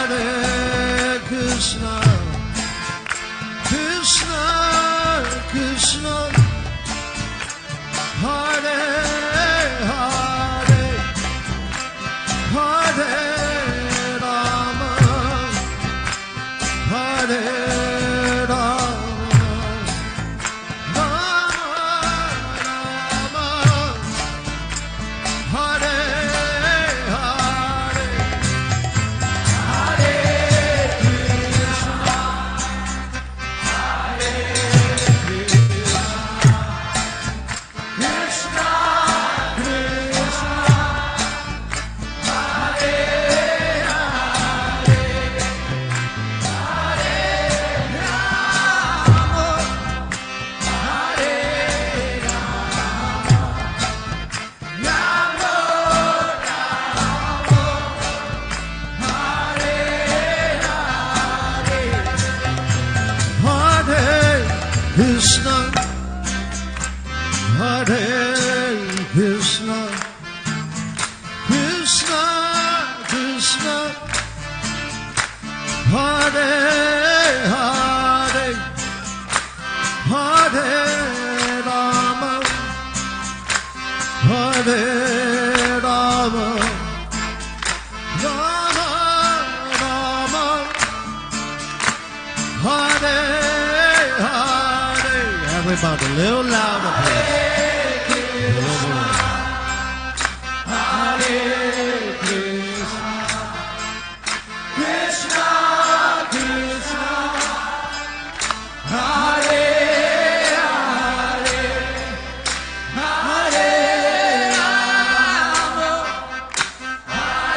Hare Krishna, Krishna Krishna, Hare Hare, Hare Rama, Hare Rama, Rama Rama, Hare Hare, Hare Krishna, Hare Krishna, Krishna Krishna, Hare Hare, Hare Rama, Hare Rama, Rama Rama, Hare Hare, Hare Krishna, Hare Krishna, Krishna Krishna, Hare Hare, Hare Rama, Hare Rama, Rama Rama, Hare Hare. Everybody, a little louder, please. A little louder. Hare Krishna, Krishna Krishna, Hare Hare, Hare Rama,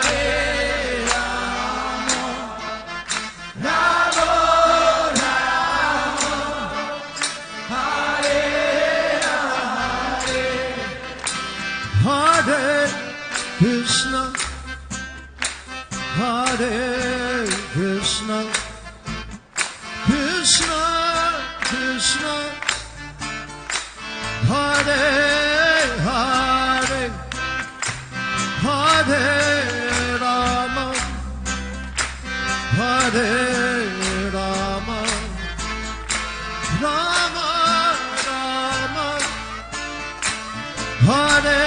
Hare Rama, Rama Rama, Hare Krishna, Hare Krishna, Krishna Krishna, Hare Hare, Hare Rama, Hare Rama, Rama Rama, Hare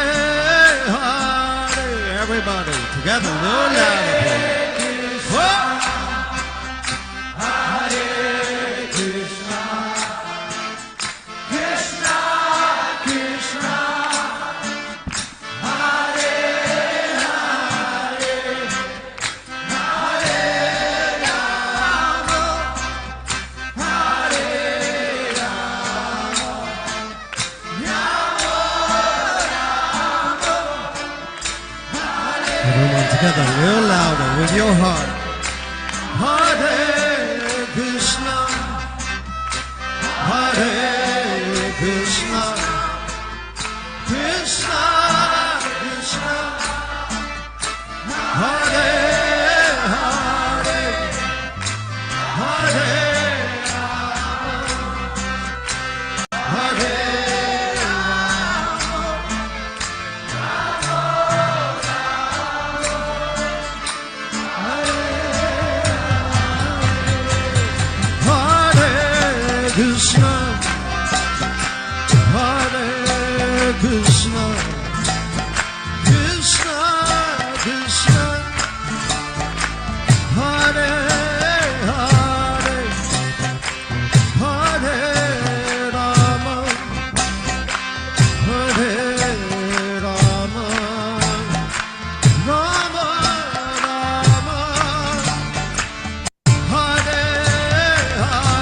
Hare. Everybody together, a little louder, please. Whoa! Hare Krishna, Krishna Krishna, Hare Hare, Hare Rama, Hare Rama, everyone together, a little louder with your heart. Hare Krishna, Hare Krishna, Krishna Krishna, Hare Hare, Hare Rama, Hare Krishna, Hare Krishna, Krishna Krishna, Hare Hare, Hare Rama, Hare Rama, Rama Rama, Hare Hare.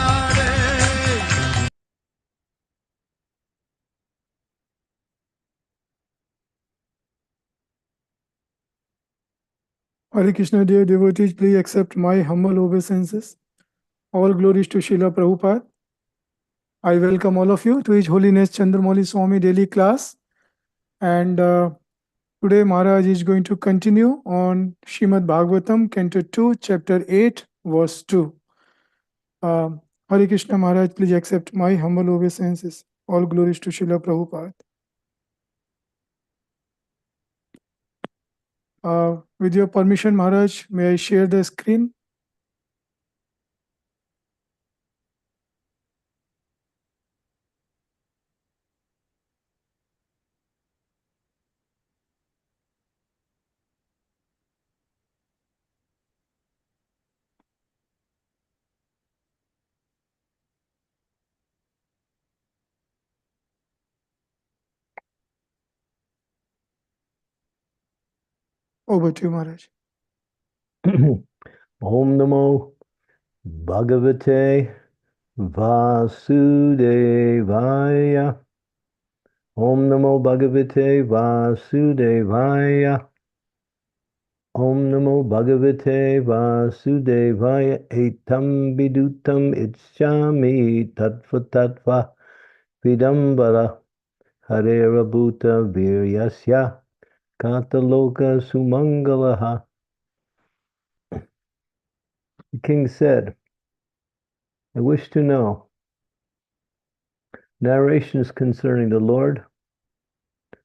Hare Krishna, dear devotees, please accept my humble obeisances. All glories to Srila Prabhupada. I welcome all of you to His Holiness Candramauli Swami daily class. And today Maharaj is going to continue on Srimad Bhagavatam, Canto 2, Chapter 8, Verse 2. Hare Krishna, Maharaj, please accept my humble obeisances. All glories to Srila Prabhupada. With your permission, Maharaj, may I share the screen? Over to you, Maharaj. Om Namo Bhagavate Vasudevaya. Om Namo Bhagavate Vasudevaya. Om Namo Bhagavate Vasudevaya. Etam vidutam itchami tattva tattva vidambara harerabhuta viryasya kataloka sumangalaha. The king said, I wish to know narrations concerning the Lord,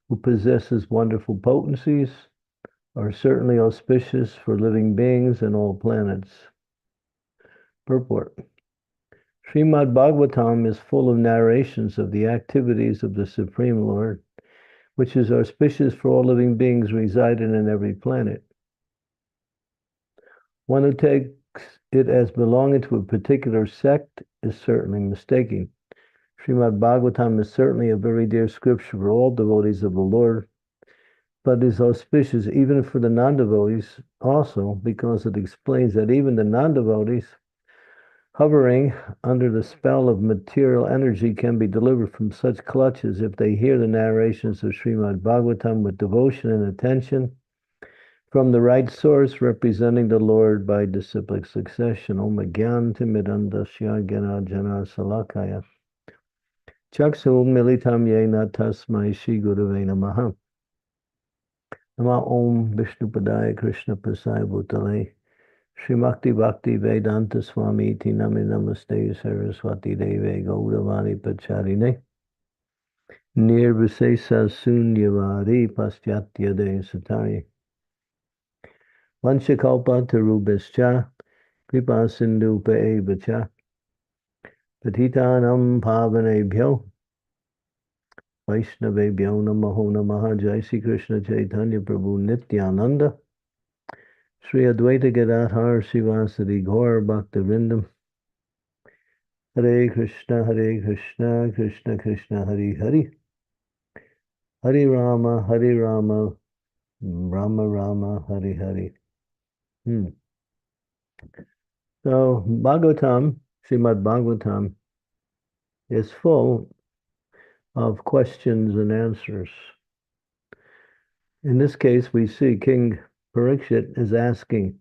who possesses wonderful potencies, are certainly auspicious for living beings and all planets. Purport. Srimad Bhagavatam is full of narrations of the activities of the Supreme Lord, which is auspicious for all living beings residing in every planet. One who takes it as belonging to a particular sect is certainly mistaken. Srimad Bhagavatam is certainly a very dear scripture for all devotees of the Lord, but is auspicious even for the non-devotees also, because it explains that even the non-devotees hovering under the spell of material energy can be delivered from such clutches if they hear the narrations of Srimad Bhagavatam with devotion and attention from the right source representing the Lord by disciplic succession. Om Gyantimidandasya Gyanajana Salakaya Chaksu Militam Yena Tasmai Shri Gurave Namaha. Nama Om Vishnupadaya Krishna Pasaya Bhutale Srimakti Bhakti Vedanta Swami Iti Nami Namaste Saraswati Deve Gauravani Pacharine Nirvisesa Sunyavari Pastyatya De Satari Vanchakalpa Tarubhascha Kripa Sindhu Paevacha Patitanam Pavanebhyo Vaishnavebhyo Namaho Namaha. Jai Sri Krishna Chaitanya Prabhu Nityananda Sri Advaita Gadadhar Sivasadi Gaur Bhaktivinoda Hare Krishna Krishna Krishna Hare Hare Hare Rama Rama Rama Hare Hare. So Bhagavatam, Srimad Bhagavatam, is full of questions and answers. In this case, we see King Parikshit is asking,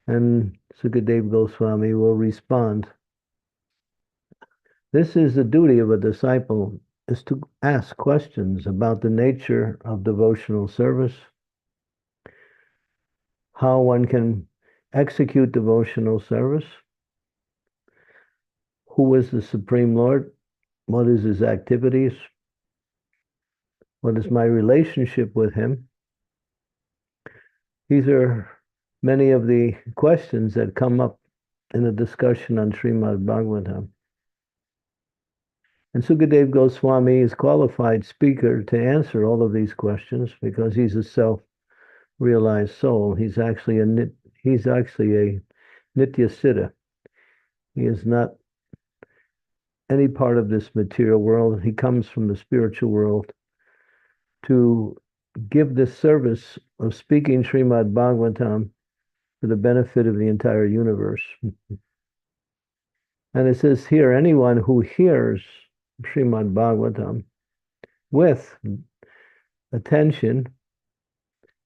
and Sukadev Goswami will respond. This is the duty of a disciple, is to ask questions about the nature of devotional service, how one can execute devotional service, who is the Supreme Lord, what is his activities, what is my relationship with him. These are many of the questions that come up in a discussion on Srimad Bhagavatam. And Sukadev Goswami is qualified speaker to answer all of these questions because he's a self-realized soul. He's actually a Nitya Siddha. He is not any part of this material world. He comes from the spiritual world to give this service of speaking Srimad Bhagavatam for the benefit of the entire universe. And it says here, anyone who hears Srimad Bhagavatam with attention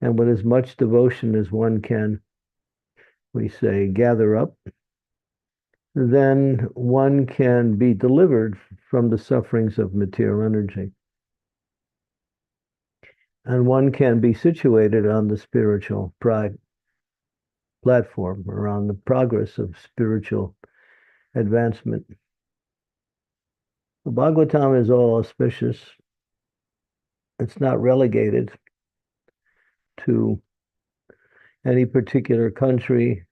and with as much devotion as one can, we say, gather up, then one can be delivered from the sufferings of material energy. And one can be situated on the spiritual platform, or on the progress of spiritual advancement. The Bhagavatam is all auspicious. It's not relegated to any particular country.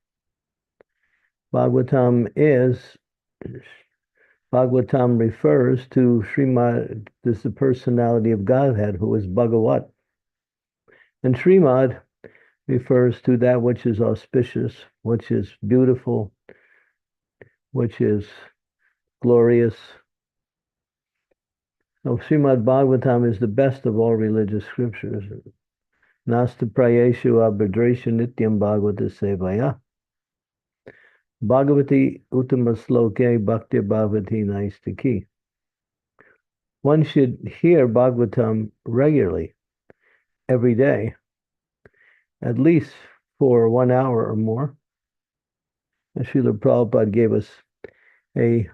Bhagavatam refers to Srimad, this is the personality of Godhead, who is Bhagavat. And Srimad refers to that which is auspicious, which is beautiful, which is glorious. So Srimad Bhagavatam is the best of all religious scriptures. Nasta prayeshu abhadreshu nityam bhagavata sevaya. Bhagavati uttama sloke bhakti bhavati naistaki. One should hear Bhagavatam regularly, every day, at least for 1 hour or more. And Srila Prabhupada gave us a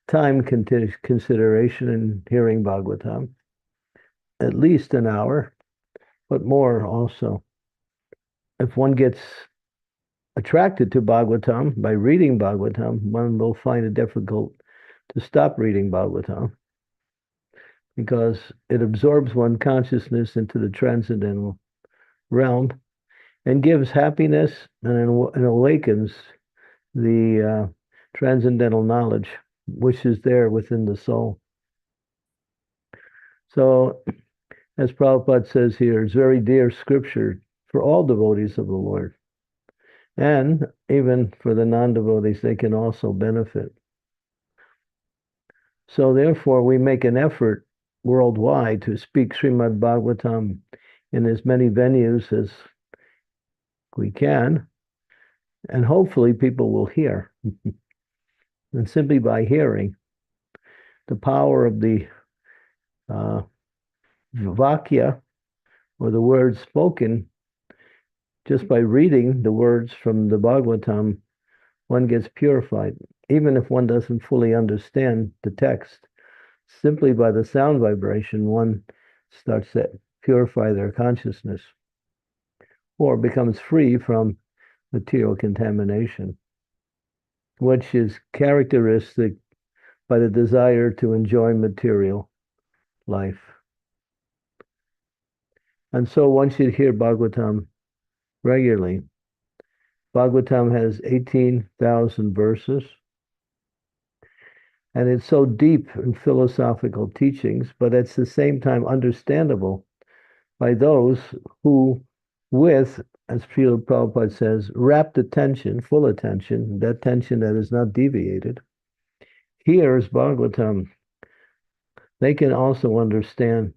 time consideration in hearing Bhagavatam, at least an hour, but more also. If one gets attracted to Bhagavatam by reading Bhagavatam, one will find it difficult to stop reading Bhagavatam because it absorbs one's consciousness into the transcendental realm and gives happiness and awakens the transcendental knowledge which is there within the soul. So, as Prabhupada says here, it's very dear scripture for all devotees of the Lord. And even for the non-devotees, they can also benefit. So therefore, we make an effort worldwide to speak Srimad Bhagavatam in as many venues as we can, and hopefully people will hear. And simply by hearing, the power of the Vakya, or the words spoken, just by reading the words from the Bhagavatam, one gets purified. Even if one doesn't fully understand the text, simply by the sound vibration, one starts to purify their consciousness or becomes free from material contamination, which is characteristic by the desire to enjoy material life. And so one should hear Bhagavatam regularly. Bhagavatam has 18,000 verses, and it's so deep in philosophical teachings, but at the same time understandable by those who, with, as Srila Prabhupada says, rapt attention, full attention, that attention that is not deviated, hears Bhagavatam. They can also understand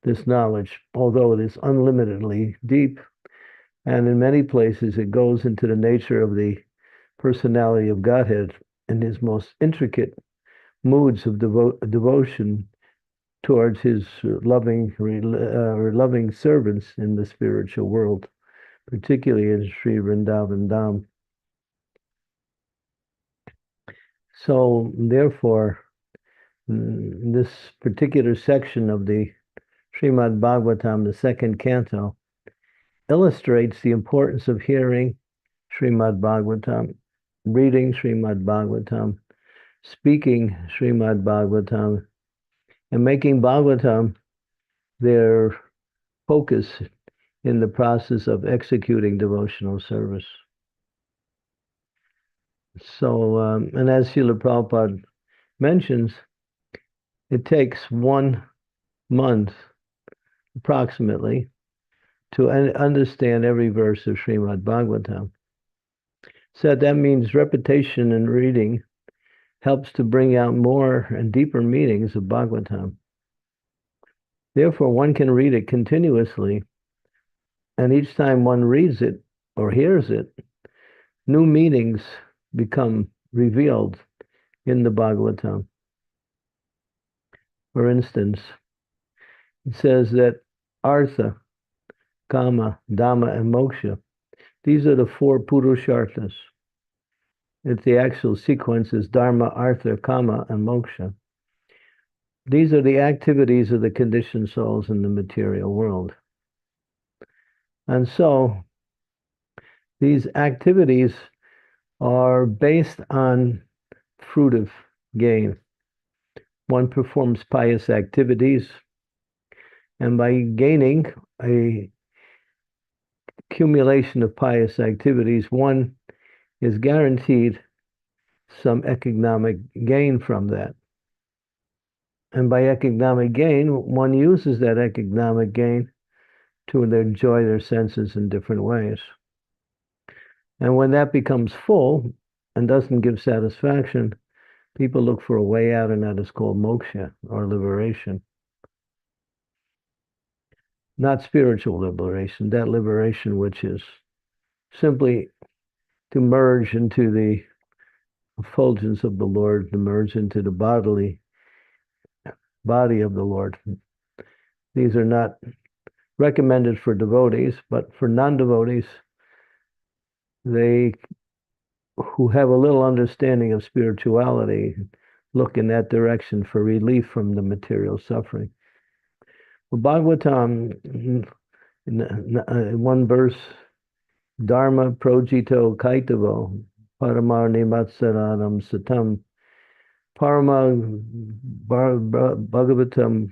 this knowledge, although it is unlimitedly deep. And in many places, it goes into the nature of the personality of Godhead in his most intricate moods of devotion towards his loving servants in the spiritual world, particularly in Sri Vrindavan Dham. So, therefore, this particular section of the Srimad Bhagavatam, the second canto, illustrates the importance of hearing Srimad Bhagavatam, reading Srimad Bhagavatam, speaking Srimad Bhagavatam, and making Bhagavatam their focus in the process of executing devotional service. So, and as Srila Prabhupada mentions, it takes 1 month approximately to understand every verse of Srimad Bhagavatam. So that means repetition and reading helps to bring out more and deeper meanings of Bhagavatam. Therefore, one can read it continuously, and each time one reads it or hears it, new meanings become revealed in the Bhagavatam. For instance, it says that Artha, Kama, Dhamma, and Moksha, these are the 4 Purusharthas. It's the actual sequence is Dharma, Artha, Kama, and Moksha. These are the activities of the conditioned souls in the material world. And so, these activities are based on fruitive gain. One performs pious activities, and by gaining a accumulation of pious activities, one is guaranteed some economic gain from that. And by economic gain, one uses that economic gain to enjoy their senses in different ways. And when that becomes full and doesn't give satisfaction, people look for a way out, and that is called moksha, or liberation. not spiritual liberation, that liberation which is simply to merge into the effulgence of the Lord, to merge into the bodily body of the Lord. These are not recommended for devotees, but for non-devotees, they who have a little understanding of spirituality look in that direction for relief from the material suffering. Well, Bhagavatam, in one verse, Dharma projito kaitavo paramar nimatsaranam satam parama bhagavatam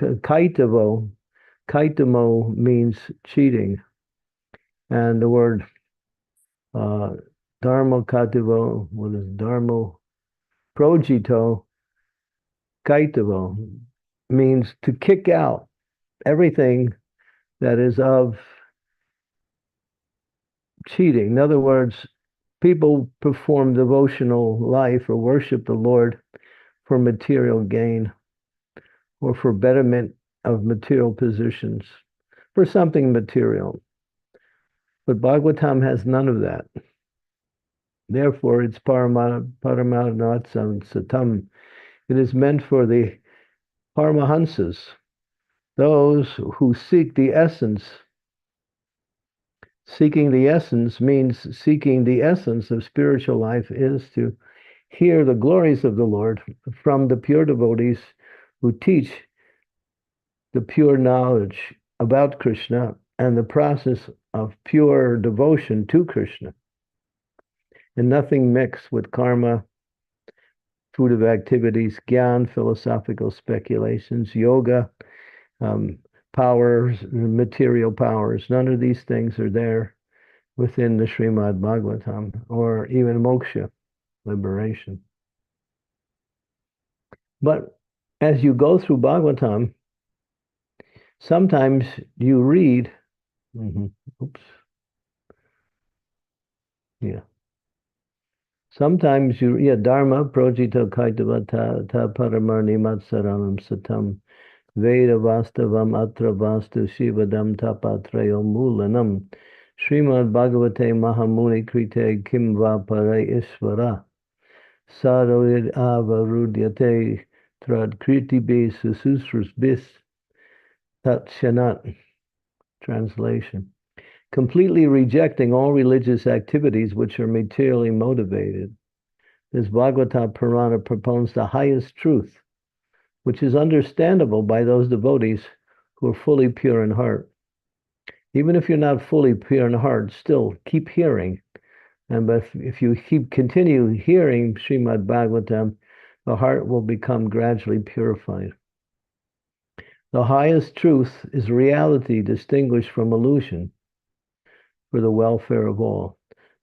kaitavo. Kaitamo means cheating, and the word dharma kativo, what is dharma projito kaitavo, means to kick out everything that is of cheating. In other words, people perform devotional life or worship the Lord for material gain or for betterment of material positions, for something material. But Bhagavatam has none of that. Therefore, it's paramahansatam satam. It is meant for the paramahansas, those who seek the essence. Seeking the essence means seeking the essence of spiritual life is to hear the glories of the Lord from the pure devotees who teach the pure knowledge about Krishna and the process of pure devotion to Krishna, and nothing mixed with karma, fruitive activities, gyan, philosophical speculations, yoga, powers, material powers. None of these things are there within the Srimad Bhagavatam, or even moksha, liberation. But as you go through Bhagavatam, sometimes you read, sometimes you, dharma projito kaitavata ta paramarni matsaranam satam veda vastavam atra vastu shivadam tapatrayo mulanam Srimad Bhagavate Mahamuni Krite Kim Va Pare Isvara Saroid Avarudyate Trad Kriti Bis Sususrus Bis Tatshanat. Translation. Completely rejecting all religious activities which are materially motivated, this Bhagavata Purana propounds the highest truth, which is understandable by those devotees who are fully pure in heart. Even if you're not fully pure in heart, still keep hearing. And if you continue hearing Srimad Bhagavatam, the heart will become gradually purified. The highest truth is reality distinguished from illusion for the welfare of all.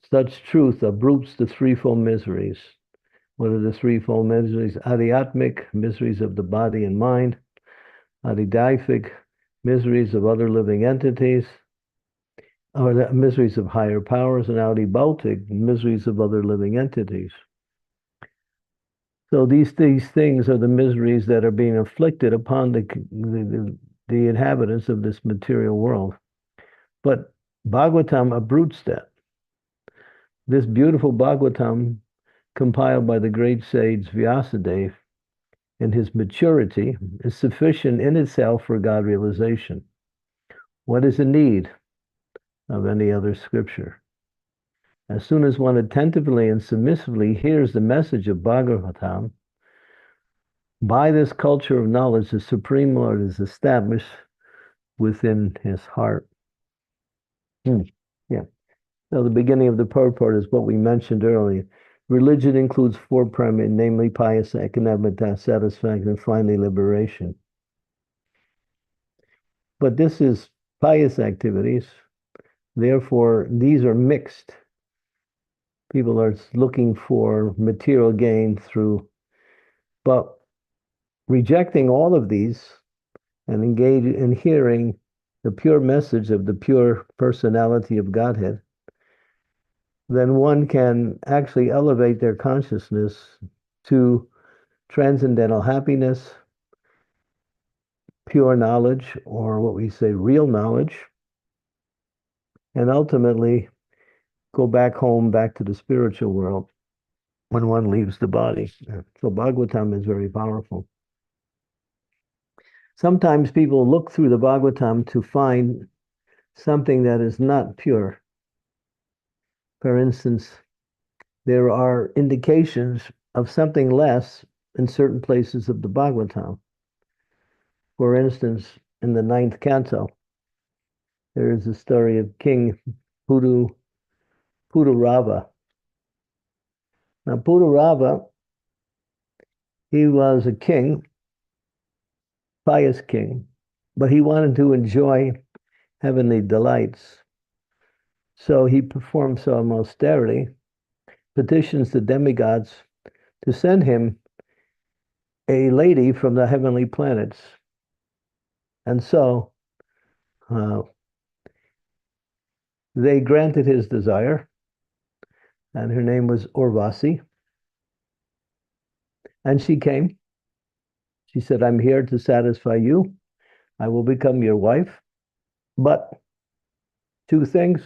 Such truth uproots the threefold miseries. What are the threefold miseries? Adhyatmic, miseries of the body and mind. Adhidaific, miseries of other living entities, or the miseries of higher powers, and adhibautic, miseries of other living entities. So these things are the miseries that are being inflicted upon the inhabitants of this material world. But Bhagavatam uproots that. This beautiful Bhagavatam, compiled by the great sage Vyasadeva in his maturity, is sufficient in itself for God realization. What is the need of any other scripture? As soon as one attentively and submissively hears the message of Bhagavatam, by this culture of knowledge, the Supreme Lord is established within his heart. Yeah. So the beginning of the purport is what we mentioned earlier. Religion includes four primary, namely pious, economic satisfaction, and finally liberation. But this is pious activities. Therefore, these are mixed. People are looking for material gain through, but rejecting all of these and engage in hearing the pure message of the pure personality of Godhead, then one can actually elevate their consciousness to transcendental happiness, pure knowledge, or what we say real knowledge, and ultimately go back home, back to the spiritual world when one leaves the body. So Bhagavatam is very powerful. Sometimes people look through the Bhagavatam to find something that is not pure. For instance, there are indications of something less in certain places of the Bhagavatam. For instance, in the 9th canto, there is a story of King Pururava. Now, Pururava, he was a king, pious king, but he wanted to enjoy heavenly delights. So he performed some austerity, petitions the demigods to send him a lady from the heavenly planets. And so they granted his desire, and her name was Urvasi. And she came. She said, I'm here to satisfy you. I will become your wife. But 2 things.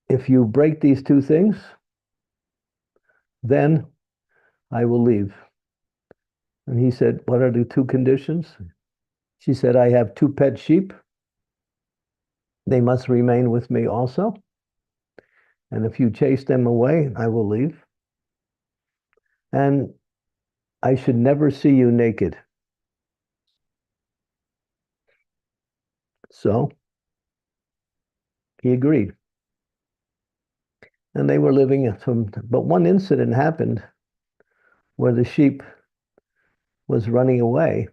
If you break these 2 things, then I will leave. And he said, what are the 2 conditions? She said, I have 2 pet sheep. They must remain with me also. And if you chase them away, I will leave. And I should never see you naked. So he agreed. And they were living, but one incident happened where the sheep was running away,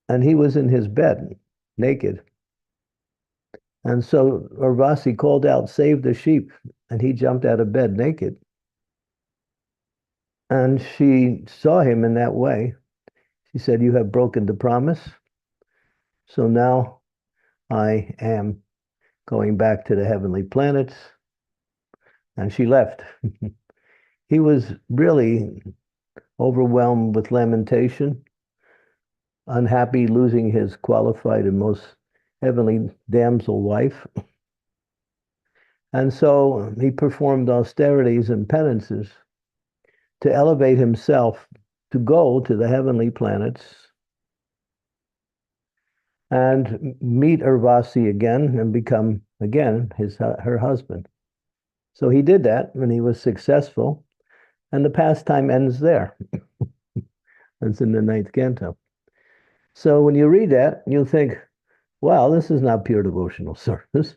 and he was in his bed, naked. And so Urvasi called out, save the sheep, and he jumped out of bed naked. And she saw him in that way. She said, you have broken the promise, so now I am going back to the heavenly planets. And she left. He was really overwhelmed with lamentation, unhappy losing his qualified and most heavenly damsel wife. And so he performed austerities and penances to elevate himself to go to the heavenly planets and meet Urvasi again and become again her husband. So he did that, and he was successful, and the pastime ends there. It's in the 9th canto. So when you read that, you'll think, wow, this is not pure devotional service.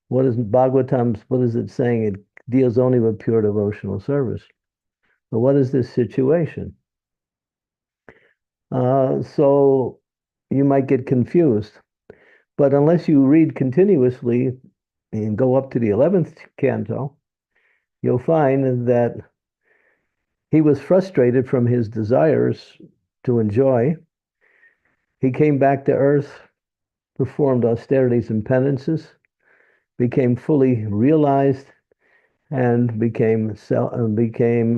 What is Bhagavatam, what is it saying? It deals only with pure devotional service. But what is this situation? So you might get confused. But unless you read continuously and go up to the 11th canto, you'll find that he was frustrated from his desires to enjoy. He came back to earth, performed austerities and penances, became fully realized, and became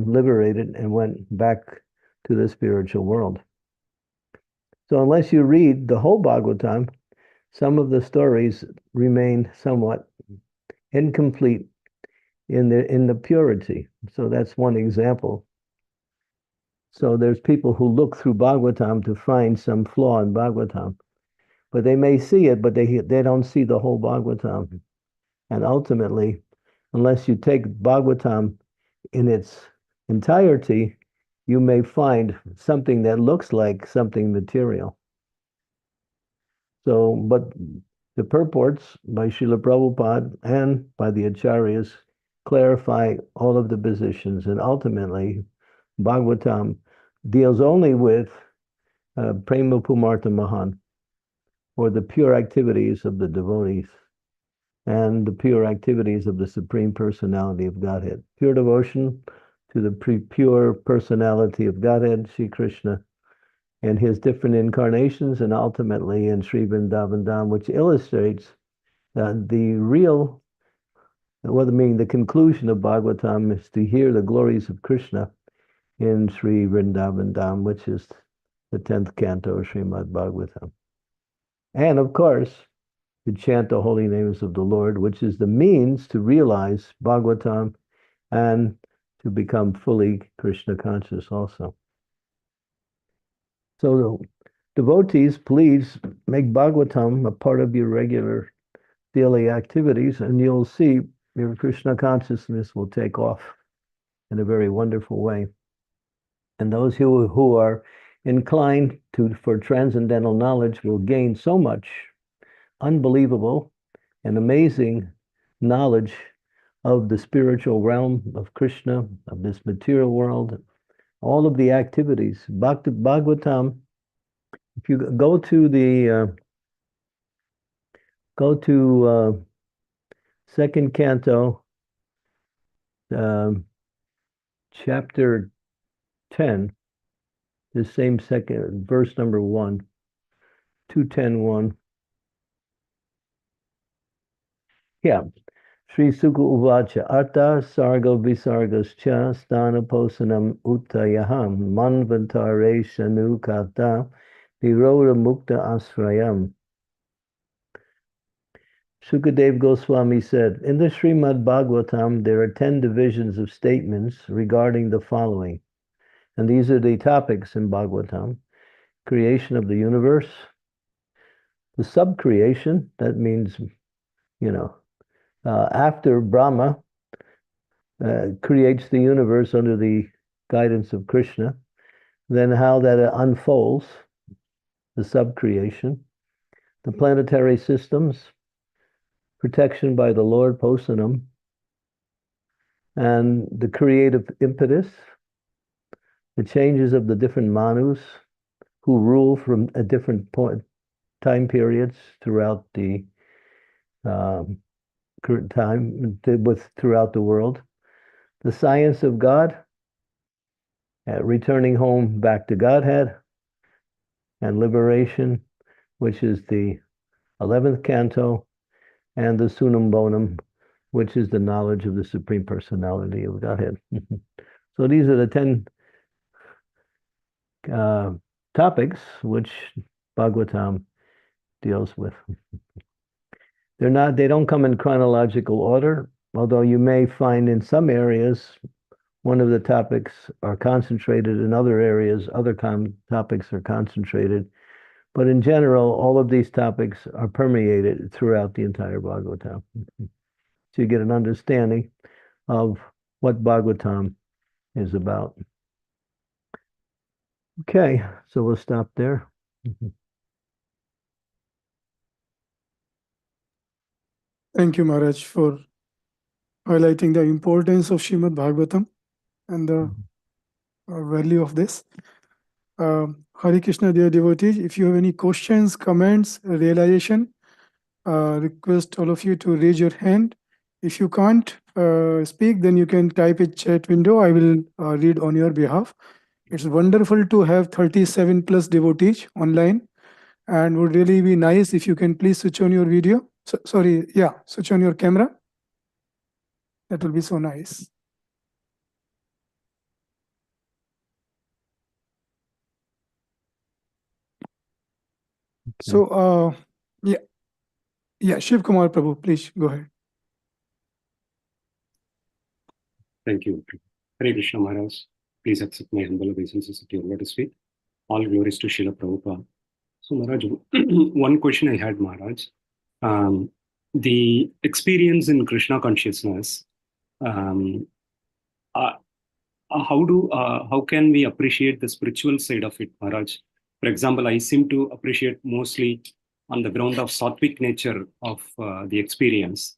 liberated and went back to the spiritual world. So unless you read the whole Bhagavatam, some of the stories remain somewhat incomplete in the purity. So that's one example. So there's people who look through Bhagavatam to find some flaw in Bhagavatam, but they may see it, but they don't see the whole Bhagavatam. And ultimately, unless you take Bhagavatam in its entirety, you may find something that looks like something material. So, but the purports by Srila Prabhupada and by the Acharyas clarify all of the positions, and ultimately, Bhagavatam deals only with Prema Pumartha Mahan, or the pure activities of the devotees and the pure activities of the Supreme Personality of Godhead. Pure devotion to the pure personality of Godhead, Sri Krishna, and his different incarnations, and ultimately in Sri Vrindavan Dham, which illustrates the real, the conclusion of Bhagavatam is to hear the glories of Krishna in Sri Vrindavan Dham, which is the 10th canto of Srimad Bhagavatam. And of course, to chant the holy names of the Lord, which is the means to realize Bhagavatam and to become fully Krishna conscious also. So devotees, please make Bhagavatam a part of your regular daily activities, and you'll see your Krishna consciousness will take off in a very wonderful way. And those who are inclined for transcendental knowledge will gain so much unbelievable and amazing knowledge of the spiritual realm of Krishna, of this material world, all of the activities. Bhagavatam, if you go to second canto, chapter 10, the same second verse number 1, 210:1. Yeah. Sri Sukha Uvacha Artha Sarga Visargascha Sthana Posanam Uttayaham Manvantare Shanu Kata Viroda Mukta Asrayam. Sukadev Goswami said, in the Srimad Bhagavatam, there are 10 divisions of statements regarding the following. And these are the topics in Bhagavatam. Creation of the universe, the subcreation, that means, after Brahma creates the universe under the guidance of Krishna, then how that unfolds, the subcreation, the planetary systems, protection by the Lord, Posanam, and the creative impetus, the changes of the different Manus who rule from a different time periods throughout the current time, throughout the world, the science of God, returning home back to Godhead, and liberation, which is the 11th canto, and the Sunam Bonum, which is the knowledge of the Supreme Personality of Godhead. So these are the 10 topics which Bhagavatam deals with. They don't come in chronological order, although you may find in some areas one of the topics are concentrated, in other areas other topics are concentrated. But in general, all of these topics are permeated throughout the entire Bhagavatam. So you get an understanding of what Bhagavatam is about. Okay, so we'll stop there. Thank you, Maharaj, for highlighting the importance of Srimad Bhagavatam and the value of this. Hare Krishna, dear devotees, if you have any questions, comments, realization, request all of you to raise your hand. If you can't speak, then you can type in chat window. I will read on your behalf. It's wonderful to have 37 plus devotees online, and would really be nice if you can please switch on your video. Switch on your camera. That will be so nice. So, Shiv Kumar Prabhu, please go ahead. Thank you. Hare Krishna Maharaj. Please accept my humble obeisances at your lotus feet. All glories to Srila Prabhupada. So Maharaj, one question I had, Maharaj. The experience in Krishna consciousness, how can we appreciate the spiritual side of it, Maharaj? For example, I seem to appreciate mostly on the ground of sattvic nature of the experience.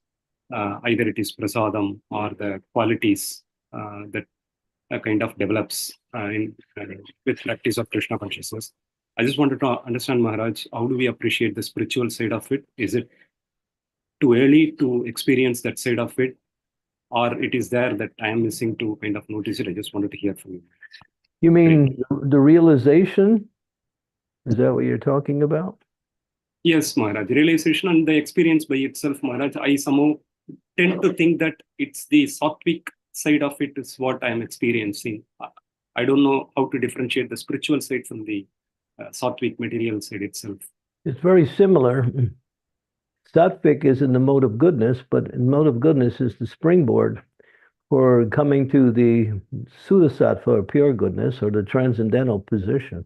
Either it is prasadam or the qualities that kind of develops with practice of Krishna consciousness. I just wanted to understand, Maharaj, how do we appreciate the spiritual side of it? Is it too early to experience that side of it, or it is there that I am missing to kind of notice it? I just wanted to hear from you. You mean the realization? Is that what you're talking about? Yes, Maharaj. Realization and the experience by itself, Maharaj, I somehow tend to think that it's the sattvic side of it is what I am experiencing. I don't know how to differentiate the spiritual side from the Sattvic material side itself? It's very similar. Sattvic is in the mode of goodness, but in mode of goodness is the springboard for coming to the Sudasattva, or pure goodness, or the transcendental position.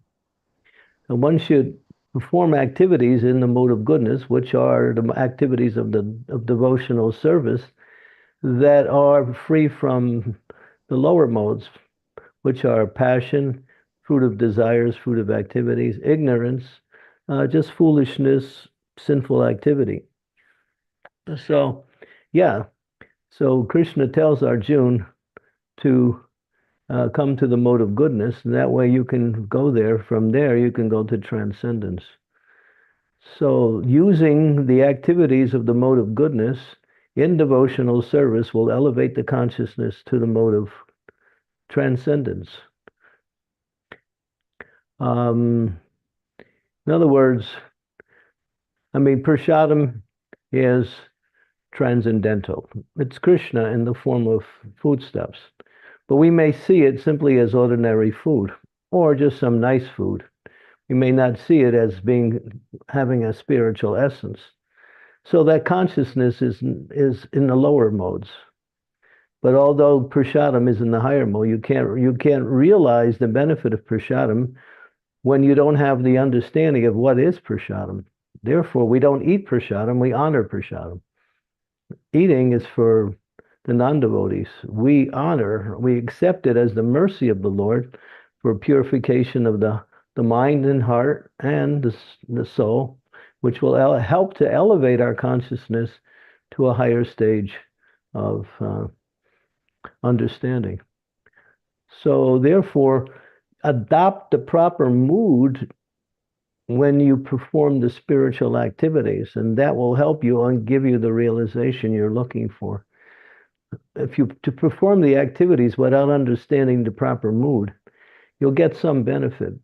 And one should perform activities in the mode of goodness, which are the activities of devotional service that are free from the lower modes, which are passion, fruit of desires, fruit of activities, ignorance, just foolishness, sinful activity. So, yeah. So Krishna tells Arjuna to come to the mode of goodness, and that way you can go there. From there, you can go to transcendence. So using the activities of the mode of goodness in devotional service will elevate the consciousness to the mode of transcendence. In other words, I mean, Prashadam is transcendental. It's Krishna in the form of foodstuffs. But we may see it simply as ordinary food or just some nice food. We may not see it as having a spiritual essence. So that consciousness is in the lower modes. But although Prashadam is in the higher mode, you can't realize the benefit of Prashadam when you don't have the understanding of what is Prashadam. Therefore, we don't eat Prashadam, we honor Prashadam. Eating is for the non-devotees. We accept it as the mercy of the Lord for purification of the mind and heart and the soul, which will help to elevate our consciousness to a higher stage of understanding. So therefore, adopt the proper mood when you perform the spiritual activities, and that will help you and give you the realization you're looking for. If you to perform the activities without understanding the proper mood, you'll get some benefit.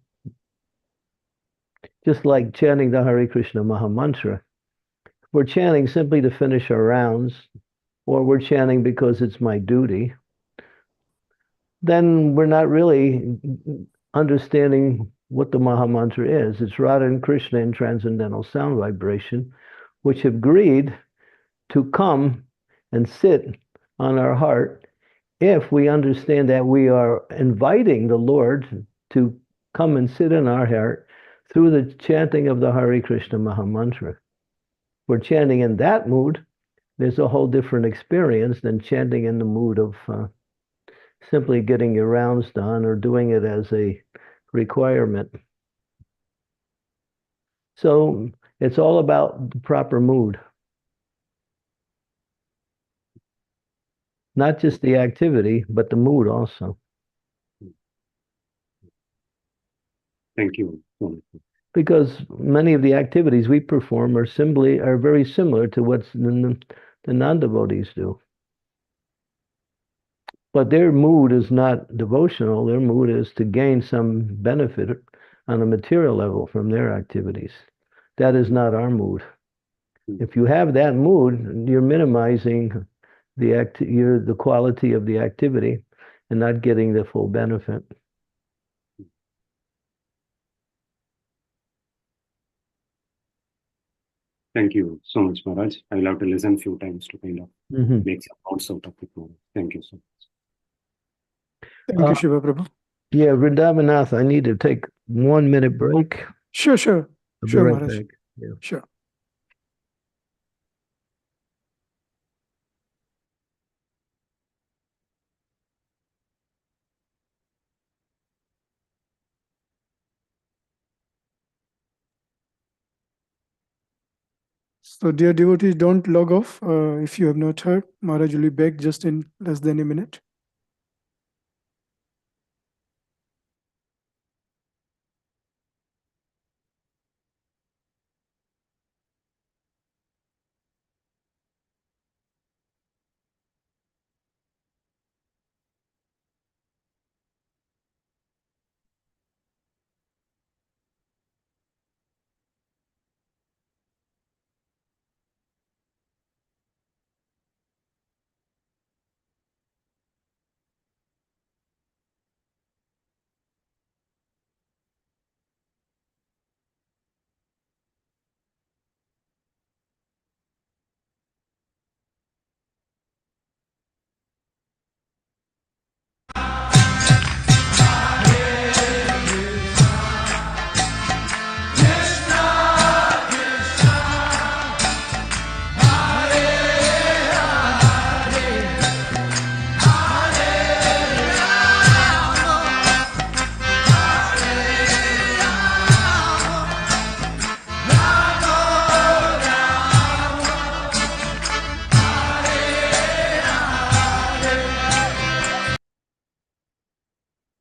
Just like chanting the Hare Krishna Maha Mantra. We're chanting simply to finish our rounds, or we're chanting because it's my duty, then we're not really understanding what the Maha Mantra is. It's Radha and Krishna in transcendental sound vibration, which have agreed to come and sit on our heart if we understand that we are inviting the Lord to come and sit in our heart through the chanting of the Hare Krishna Maha Mantra. We're chanting in that mood, there's a whole different experience than chanting in the mood of simply getting your rounds done or doing it as a requirement. So it's all about the proper mood. Not just the activity, but the mood also. Thank you. Because many of the activities we perform are very similar to what the non-devotees do. But their mood is not devotional. Their mood is to gain some benefit on a material level from their activities. That is not our mood. If you have that mood, you're minimizing the quality of the activity and not getting the full benefit. Thank you so much, Maharaj. I'll have to listen a few times to kind of make some notes out of it. Thank you so much. Thank you, Shiva Prabhu. Yeah, Vrindavanath, I need to take 1 minute break. Sure. I'll be Sure, right Maharaj. back. Yeah. Sure. So, dear devotees, don't log off. If you have not heard, Maharaj will be back just in less than a minute.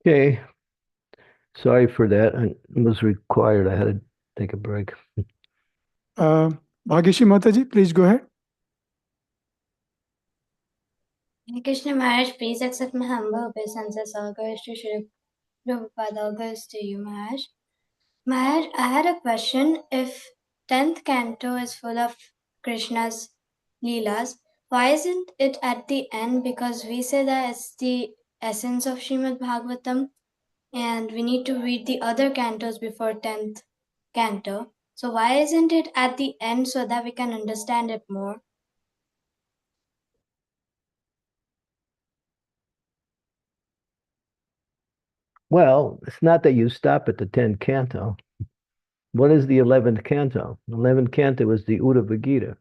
Okay. Sorry for that. It was required. I had to take a break. Bhagishi Mataji, please go ahead. Hare Krishna Maharaj, please accept my humble obeisances. All goes to Shri Prabhupada, all goes to you, Maharaj. Maharaj, I had a question. If 10th canto is full of Krishna's Leelas, why isn't it at the end? Because we say that it's the essence of Srimad Bhagavatam and we need to read the other cantos before 10th canto. So why isn't it at the end so that we can understand it more? Well, it's not that you stop at the 10th canto. What is the 11th canto? The 11th canto is the Uddhava Gita.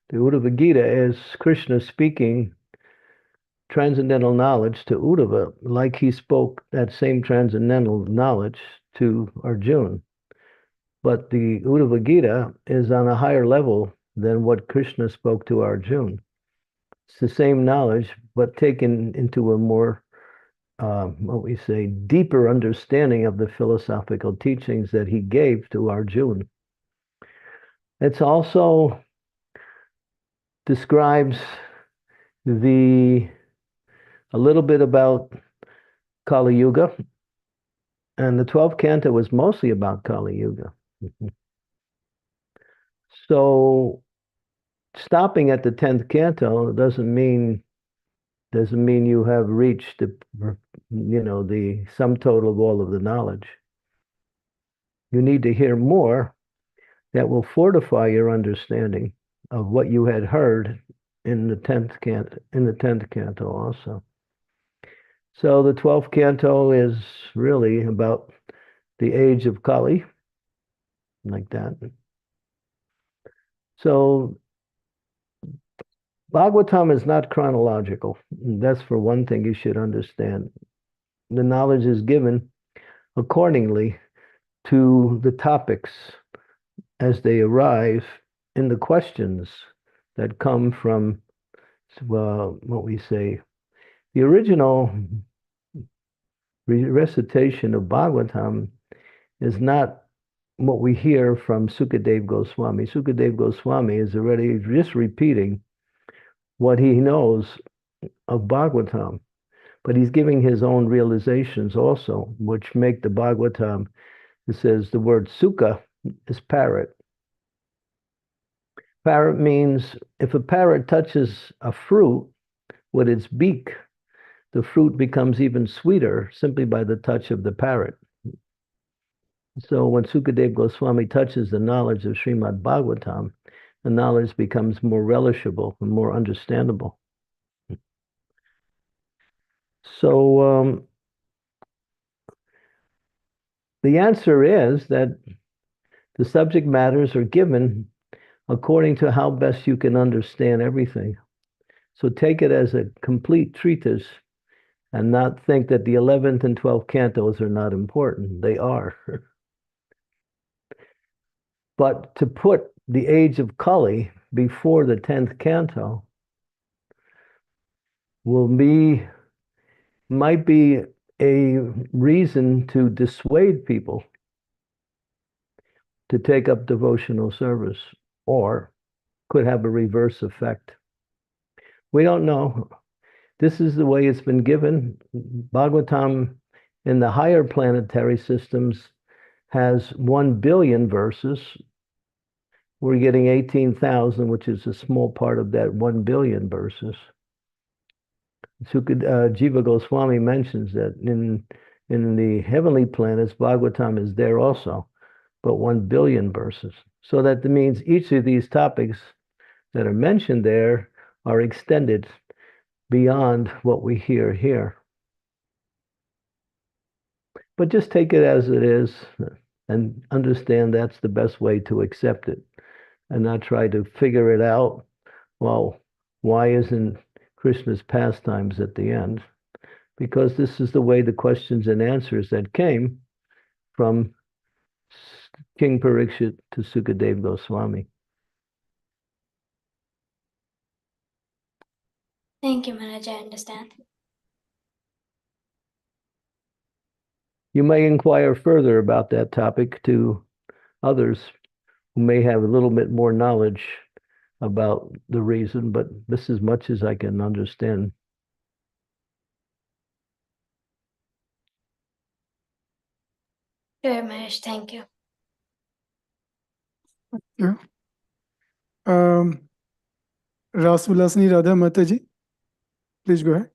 The Uddhava Gita is Krishna speaking transcendental knowledge to Uddhava, like he spoke that same transcendental knowledge to Arjuna. But the Uddhava Gita is on a higher level than what Krishna spoke to Arjuna. It's the same knowledge, but taken into a more, what we say, deeper understanding of the philosophical teachings that he gave to Arjuna. It's also describes a little bit about Kali Yuga, and the 12th canto was mostly about Kali Yuga. So stopping at the 10th canto doesn't mean you have reached the sum total of all of the knowledge. You need to hear more that will fortify your understanding of what you had heard in the 10th canto also. So the 12th canto is really about the age of Kali, like that. So Bhagavatam is not chronological. That's for one thing you should understand. The knowledge is given accordingly to the topics as they arrive in the questions that come from, what we say, the original recitation of Bhagavatam is not what we hear from Sukadev Goswami. Sukadev Goswami is already just repeating what he knows of Bhagavatam, but he's giving his own realizations also, which make the Bhagavatam, it says the word sukha is parrot. Parrot means if a parrot touches a fruit with its beak, the fruit becomes even sweeter simply by the touch of the parrot. So when Sukadev Goswami touches the knowledge of Srimad Bhagavatam, the knowledge becomes more relishable and more understandable. So the answer is that the subject matters are given according to how best you can understand everything. So take it as a complete treatise and not think that the 11th and 12th cantos are not important. They are. But to put the age of Kali before the 10th canto might be a reason to dissuade people to take up devotional service, or could have a reverse effect. We don't know. This is the way it's been given. Bhagavatam in the higher planetary systems has 1 billion verses. We're getting 18,000, which is a small part of that 1 billion verses. Jiva Goswami mentions that in the heavenly planets, Bhagavatam is there also, but 1 billion verses. So that means each of these topics that are mentioned there are extended beyond what we hear here. But just take it as it is and understand that's the best way to accept it, and not try to figure it out. Well, why isn't Krishna's pastimes at the end? Because this is the way the questions and answers that came from King Parikshit to Sukadev Goswami. Thank you, Maharaj. I understand. You may inquire further about that topic to others who may have a little bit more knowledge about the reason, but this is as much as I can understand. Sure, Maharaj. Thank you. Yeah. Rasvilasini Radha Mataji, please go ahead.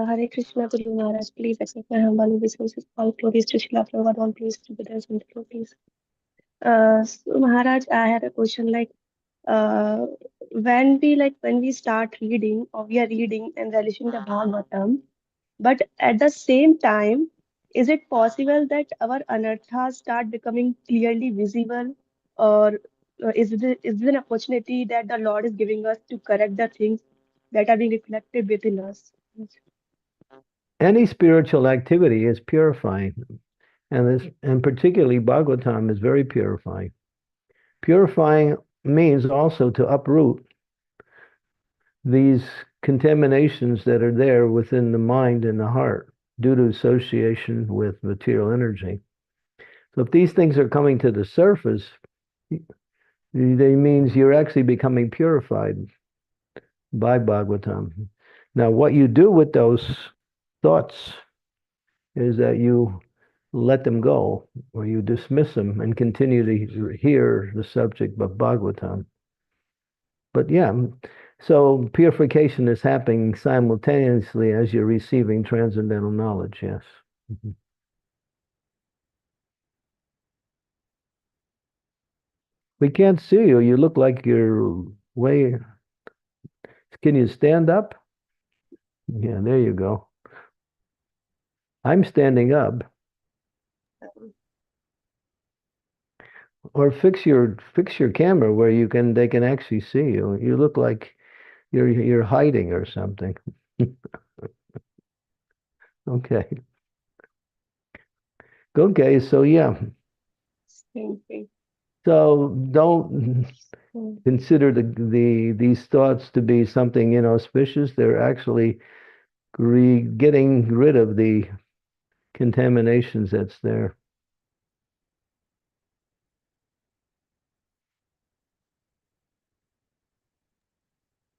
Hare Krishna Guru Maharaj, please accept my humble obeisances. All glories to Srila Prabhupada, all praise to Buddhas and devotees. So Maharaj, I had a question like, when we start reading or we are reading and relishing the Bhagavatam, but at the same time, is it possible that our anarthas start becoming clearly visible, or is it an opportunity that the Lord is giving us to correct the things that are being reflected within us? Any spiritual activity is purifying, and particularly Bhagavatam is very purifying. Purifying means also to uproot these contaminations that are there within the mind and the heart due to association with material energy. So if these things are coming to the surface, they means you're actually becoming purified by Bhagavatam. Now, what you do with those thoughts is that you let them go, or you dismiss them and continue to hear the subject of Bhagavatam. But yeah, so purification is happening simultaneously as you're receiving transcendental knowledge, yes. We can't see you. You look like you're way. Can you stand up? Yeah, there you go. I'm standing up. Or fix your camera where they can actually see you. You look like you're hiding or something. Okay. Okay, so yeah. Thank you. So don't consider these thoughts to be something inauspicious. They're actually getting rid of the contaminations that's there.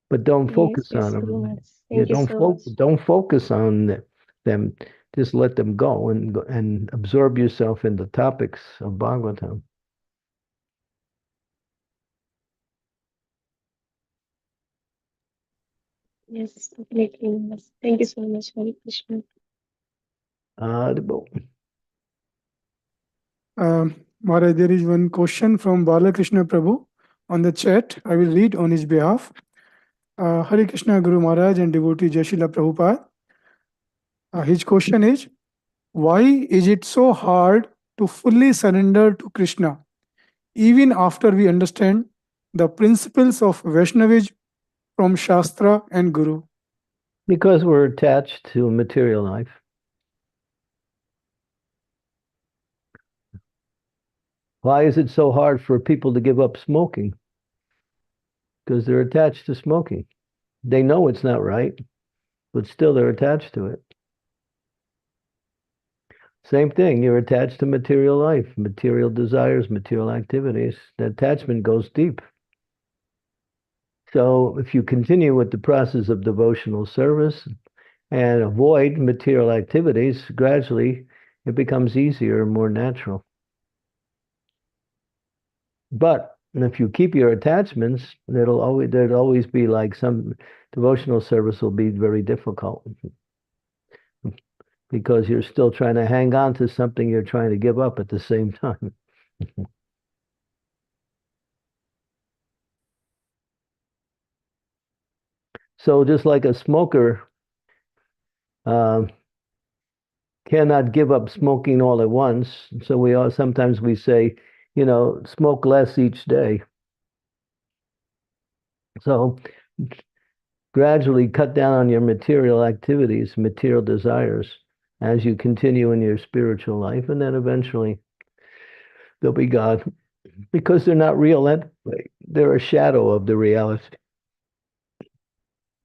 But don't focus Yes, on them. Guru Maharaj. Yeah, Thank you so much. don't focus on them. Just let them go and absorb yourself in the topics of Bhagavatam. Yes, definitely, Maharaj. Thank you so much, Hare Krishna. Maharaj, there is one question from Balakrishna Prabhu on the chat. I will read on his behalf. Hare Krishna Guru Maharaj and devotee Jai Srila Prabhupada. His question is, why is it so hard to fully surrender to Krishna, even after we understand the principles of Vaishnavism from Shastra and Guru? Because we're attached to material life. Why is it so hard for people to give up smoking? Because they're attached to smoking. They know it's not right, but still they're attached to it. Same thing, you're attached to material life, material desires, material activities. The attachment goes deep. So if you continue with the process of devotional service and avoid material activities, gradually it becomes easier and more natural. But if you keep your attachments, there'll always be like some devotional service will be very difficult because you're still trying to hang on to something you're trying to give up at the same time. So just like a smoker cannot give up smoking all at once, so sometimes we say, smoke less each day. So gradually cut down on your material activities, material desires, as you continue in your spiritual life, and then eventually they'll be God, because they're not real anyway. They're a shadow of the reality.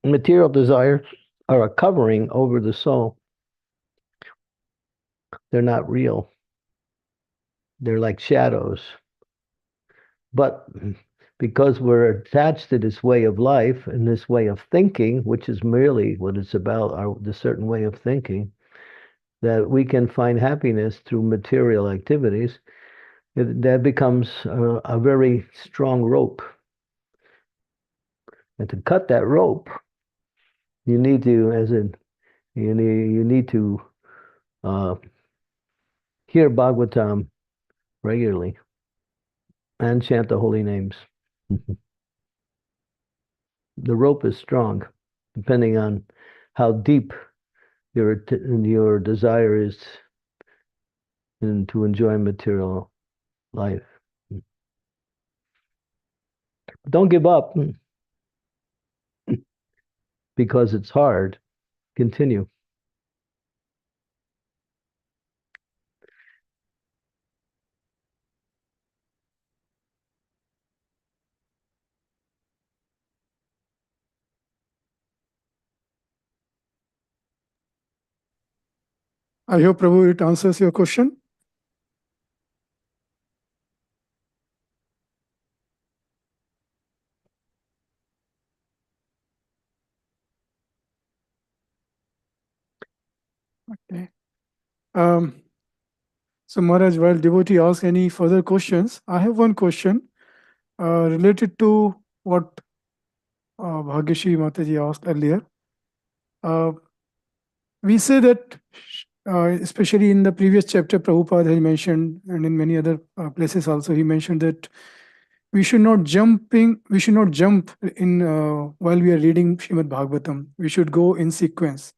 Material desires are a covering over the soul. They're not real. They're like shadows. But because we're attached to this way of life and this way of thinking, which is merely what it's about, the certain way of thinking, that we can find happiness through material activities, that becomes a very strong rope. And to cut that rope, you need to, you need to hear Bhagavatam regularly and chant the holy names. The rope is strong, depending on how deep your desire is to enjoy material life. Don't give up because it's hard. Continue. I hope, Prabhu, it answers your question. Okay. So Maharaj, while devotee asks any further questions, I have one question related to what Bhagyashi Mataji asked earlier. We say that, especially in the previous chapter, Prabhupada has mentioned, and in many other places also, he mentioned that we should not jump in while we are reading Srimad Bhagavatam. We should go in sequence.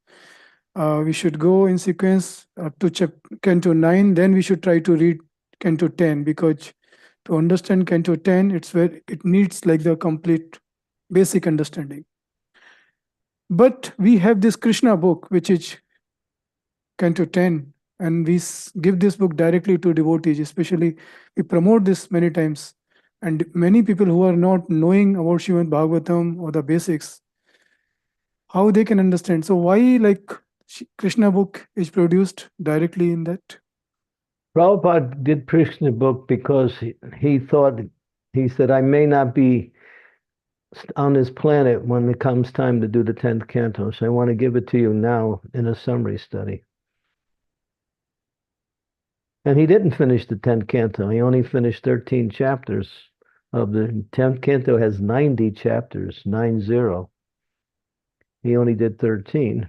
We should go in sequence to Canto 9, then we should try to read Canto 10, because to understand Canto 10, it needs like the complete basic understanding. But we have this Krishna book, which is Canto 10, and we give this book directly to devotees, especially we promote this many times. And many people who are not knowing about Srimad Bhagavatam or the basics, how they can understand. So why like Krishna book is produced directly in that? Prabhupada did Krishna book because he said, I may not be on this planet when it comes time to do the 10th canto, so I want to give it to you now in a summary study. And he didn't finish the 10th canto. He only finished 13 chapters of the 10th canto has 90 chapters, 90. He only did 13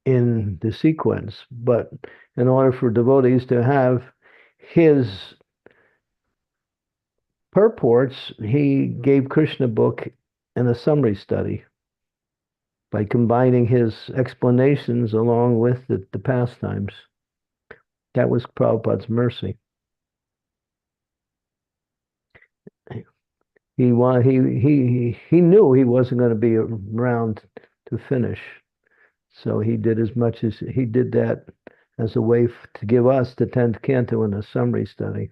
in the sequence. But in order for devotees to have his purports, he gave Krishna book in a summary study by combining his explanations along with the pastimes. That was Prabhupada's mercy. He knew he wasn't going to be around to finish, so he did as much as he did that as a way to give us the 10th canto in a summary study.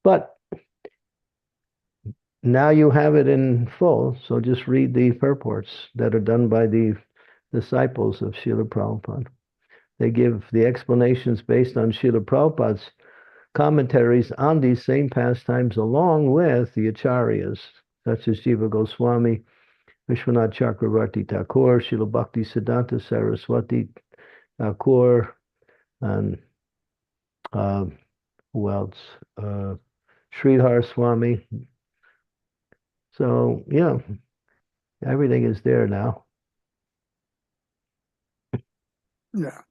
But now you have it in full, so just read the purports that are done by the disciples of Srila Prabhupada. They give the explanations based on Srila Prabhupada's commentaries on these same pastimes along with the acharyas, such as Jiva Goswami, Vishwanath Chakravarti Thakur, Srila Bhakti Siddhanta Saraswati Thakur, and who else? Sridhar Swami. So, yeah, everything is there now. Yeah.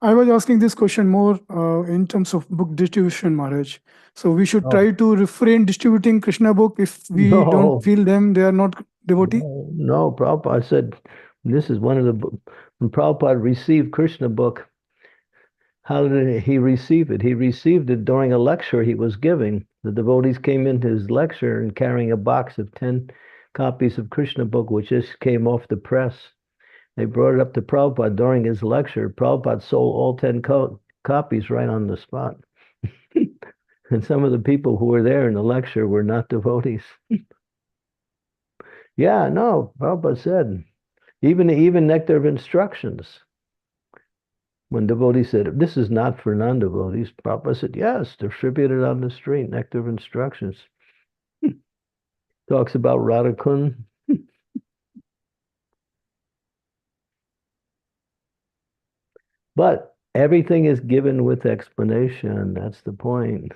I was asking this question more in terms of book distribution, Maharaj. So we should try to refrain distributing Krishna book if we don't feel they are not devotee? No, Prabhupada said, this is one of the, when Prabhupada received Krishna book, how did he receive it? He received it during a lecture he was giving. The devotees came into his lecture and carrying a box of 10 copies of Krishna book, which just came off the press. They brought it up to Prabhupada during his lecture. Prabhupada sold all 10 copies right on the spot. And some of the people who were there in the lecture were not devotees. Yeah, no, Prabhupada said, Even nectar of instructions. When devotees said, this is not for non-devotees, Prabhupada said, yes, distributed on the street, nectar of instructions. Talks about Radhakund. But everything is given with explanation. That's the point.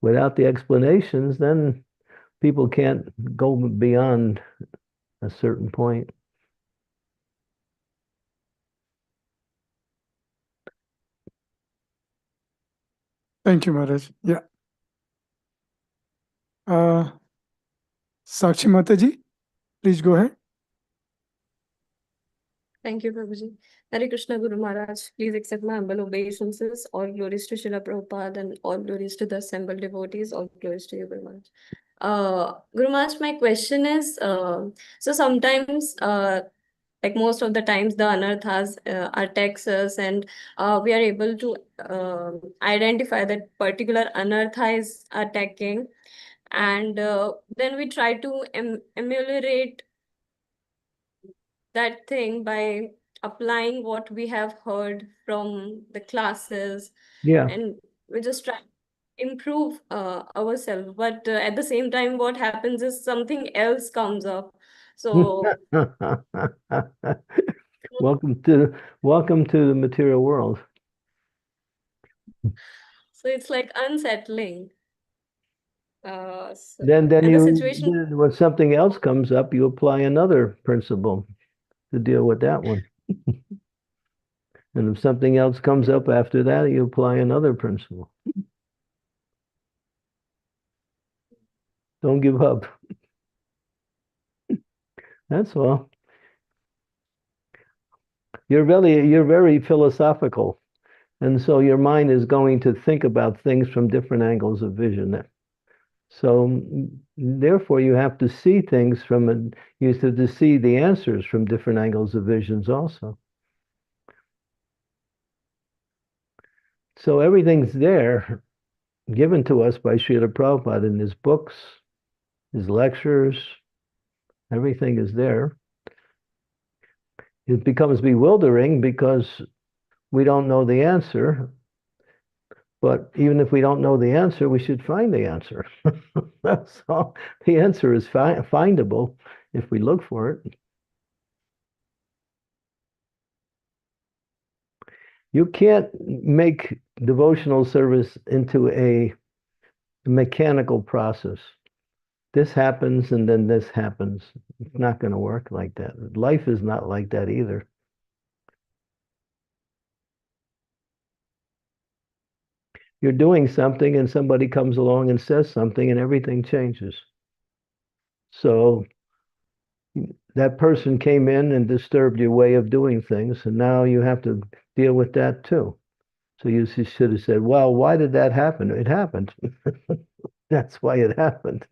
Without the explanations, then people can't go beyond a certain point. Thank you, Maharaj. Yeah. Sakshi Mataji, please go ahead. Thank you, Prabhuji. Hare Krishna Guru Maharaj. Please accept my humble obeisances. All glories to Srila Prabhupada and all glories to the assembled devotees. All glories to you, Guru Maharaj. Guru Maharaj, my question is, so sometimes, like most of the times, the anarthas attacks us, and we are able to identify that particular anartha is attacking, and then we try to ameliorate that thing by applying what we have heard from the classes, Yeah. and we just try to improve ourselves, but at the same time what happens is something else comes up, so Welcome to the material world. so it's like unsettling. Then And the you, situation, when something else comes up, you apply another principle to deal with that one. And if something else comes up after that, you apply another principle. Don't give up. That's all. You're very philosophical. And so your mind is going to think about things from different angles of vision. So therefore you have to see things you have to see the answers from different angles of visions also. So everything's there, given to us by Srila Prabhupada in his books, his lectures, everything is there. It becomes bewildering because we don't know the answer. But even if we don't know the answer, we should find the answer. That's all. The answer is findable if we look for it. You can't make devotional service into a mechanical process. This happens and then this happens. It's not going to work like that. Life is not like that either. You're doing something and somebody comes along and says something and everything changes. So that person came in and disturbed your way of doing things, and now you have to deal with that too. So you should have said, well, why did that happen? It happened. That's why it happened.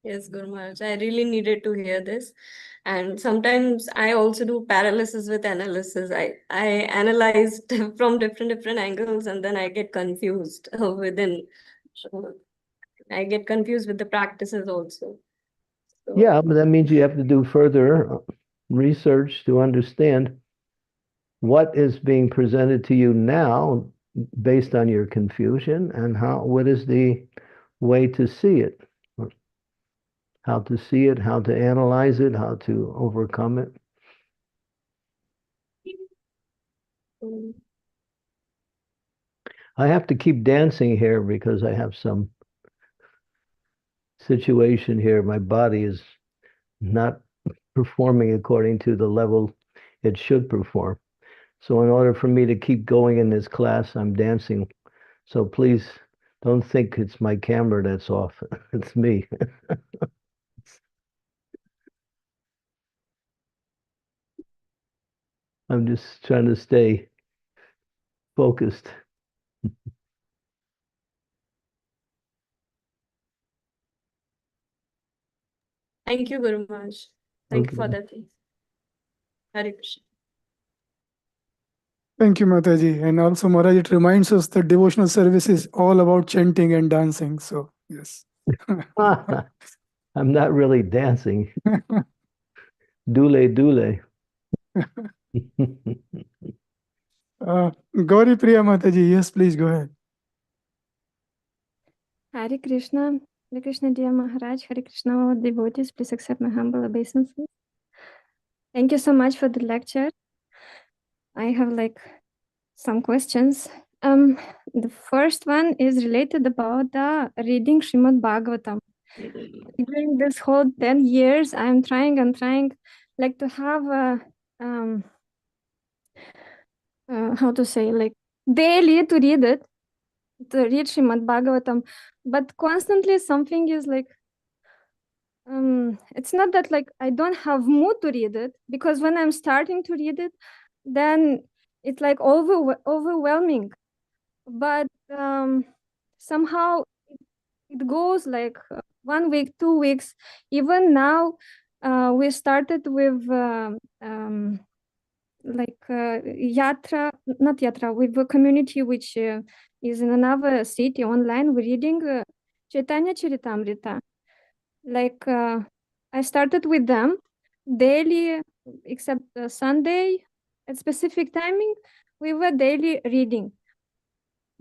yes, Guru Maharaj, I really needed to hear this. And sometimes I also do paralysis with analysis. I analyzed from different angles, and then I get confused within. So I get confused with the practices also. So, Yeah, but that means you have to do further research to understand what is being presented to you now based on your confusion, and what is the way to see it, how to see it, how to analyze it, how to overcome it. mm, I have to keep dancing here because I have some situation here. My body is not performing according to the level it should perform. So in order for me to keep going in this class, I'm dancing. So please don't think it's my camera that's off. It's me. I'm just trying to stay focused. thank you, Guru Maharaj. Thank you for Okay. that. Hare Krishna. Thank you, Mataji. And also, Maharaj, it reminds us that devotional service is all about chanting and dancing. So, yes. I'm not really dancing. Dule, dule. Gauri Priya Mataji, yes, please go ahead. Hare Krishna, dear Maharaj, Hare Krishna, all devotees, please accept my humble obeisances. Thank you so much for the lecture. I have some questions. The first one is related about the reading Srimad Bhagavatam. During this whole 10 years, I'm trying to have a, how to say, daily to read it, to read Srimad Bhagavatam, but constantly something is it's not that I don't have mood to read it, because when I'm starting to read it, then it's overwhelming. But somehow it goes 1 week, 2 weeks. Even now, we started with yatra, not yatra, with a community which is in another city online. We're reading Chaitanya Charitamrita. I started with them daily, except Sunday at specific timing. We were daily reading.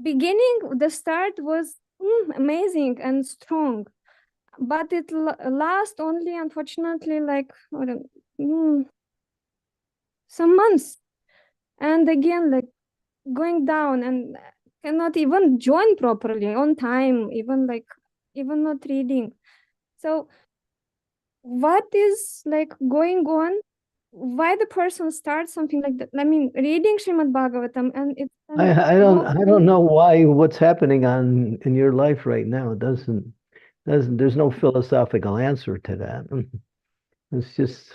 Beginning, the start was amazing and strong, but it lasts only, unfortunately, some months, and again going down, and cannot even join properly on time, even not reading. So what is going on? Why the person starts something like that? I mean, reading Srimad Bhagavatam, and it's I don't know why what's happening in your life right now. It doesn't there's no philosophical answer to that. It's just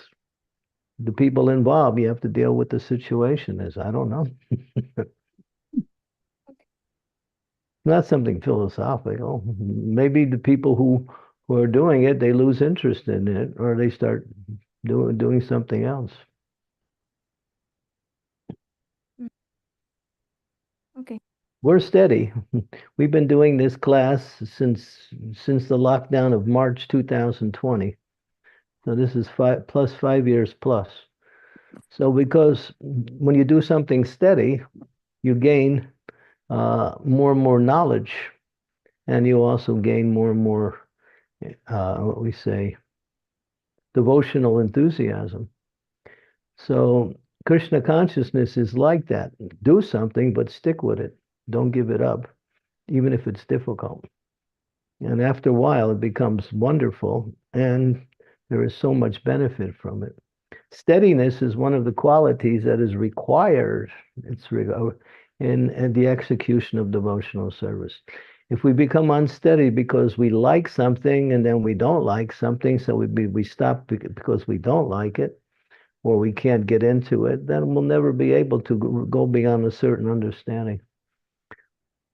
the people involved. You have to deal with the situation. I don't know. Not something philosophical. Maybe the people who are doing it, they lose interest in it, or they start doing something else. Okay. We're steady. We've been doing this class since the lockdown of March 2020. So this is 5 years plus. So because when you do something steady, you gain more and more knowledge, and you also gain more and more what we say, devotional enthusiasm. So Krishna consciousness is like that. Do something, but stick with it. Don't give it up, even if it's difficult. And after a while, it becomes wonderful, and there is so much benefit from it. Steadiness is one of the qualities that is required in the execution of devotional service. If we become unsteady because we like something and then we don't like something, so we stop because we don't like it, or we can't get into it, then we'll never be able to go beyond a certain understanding.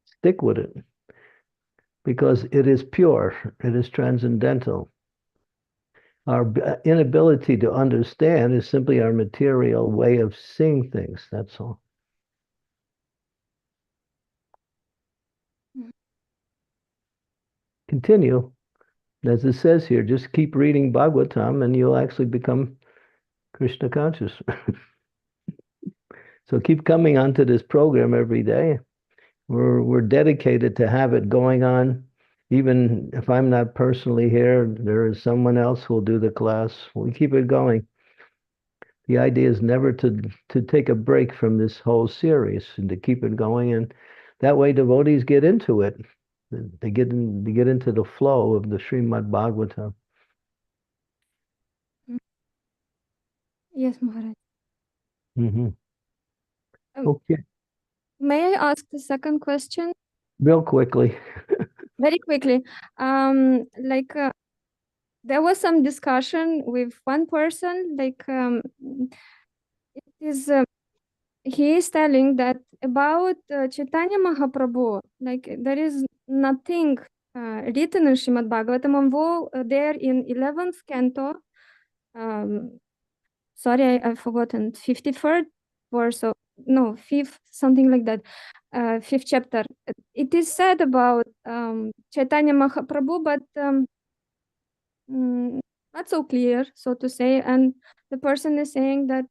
Stick with it, because it is pure, it is transcendental. Our inability to understand is simply our material way of seeing things, that's all. Continue. As it says here, just keep reading Bhagavatam and you'll actually become Krishna conscious. So keep coming onto this program every day. We're dedicated to have it going on. Even if I'm not personally here, there is someone else who will do the class. We keep it going. The idea is never to take a break from this whole series and to keep it going. And that way devotees get into it. They get into the flow of the Srimad Bhagavatam. Yes, Maharaj. Okay. May I ask the second question? Real quickly. Very quickly. There was some discussion with one person, it is he is telling that about Chaitanya Mahaprabhu, there is nothing written in Srimad Bhagavatam, although there in 11th canto, sorry, I've forgotten, 53rd verse no, fifth, something like that, fifth chapter. It is said about Chaitanya Mahaprabhu, but not so clear, so to say. And the person is saying that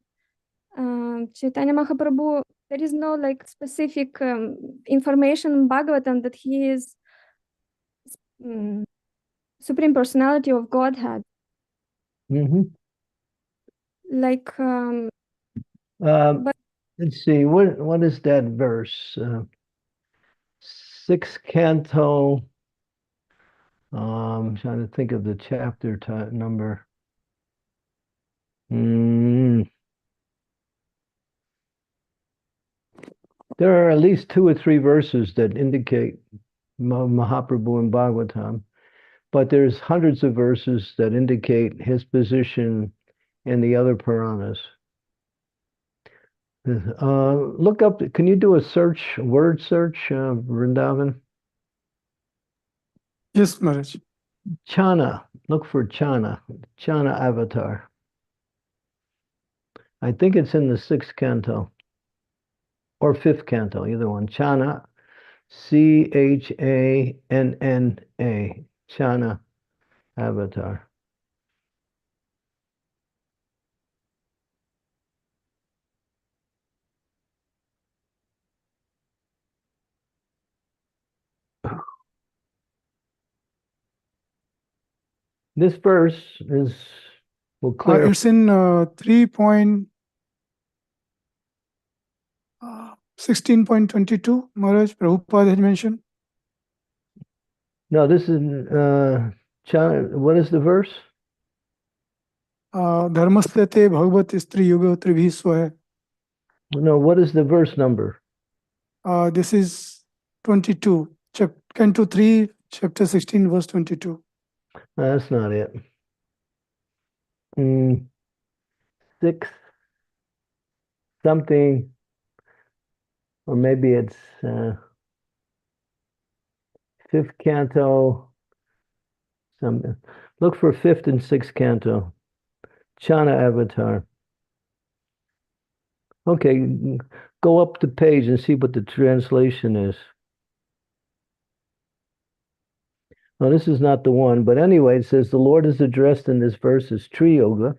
Chaitanya Mahaprabhu, there is no like specific information in Bhagavatam that he is Supreme Personality of Godhead. Mm-hmm. Like, let's see, what is that verse? Sixth canto. I'm trying to think of the chapter number. There are at least 2 or 3 verses that indicate Mahaprabhu in Bhagavatam, but there's hundreds of verses that indicate his position in the other Puranas. Look up, can you do a search, word search, Vrindavan? Yes, Maharaj. Chana, look for Chana avatar. I think it's in the 6th canto or 5th canto, either one. Chana, Channa, Chana avatar. This verse will clear. It's in 16.22, Maharaj, Prabhupada had mentioned. No, this is Chana. What is the verse? Dharmasthate Bhagavat Istri Yuga Tribhi Swaya. No, what is the verse number? This is 22, Canto 3, chapter 16, verse 22. That's not it. 6 something, or maybe it's 5th canto. Something. Look for 5th and 6th canto. Chana avatar. Okay, go up the page and see what the translation is. Well, this is not the one, but anyway, it says the Lord is addressed in this verse as Tri Yoga,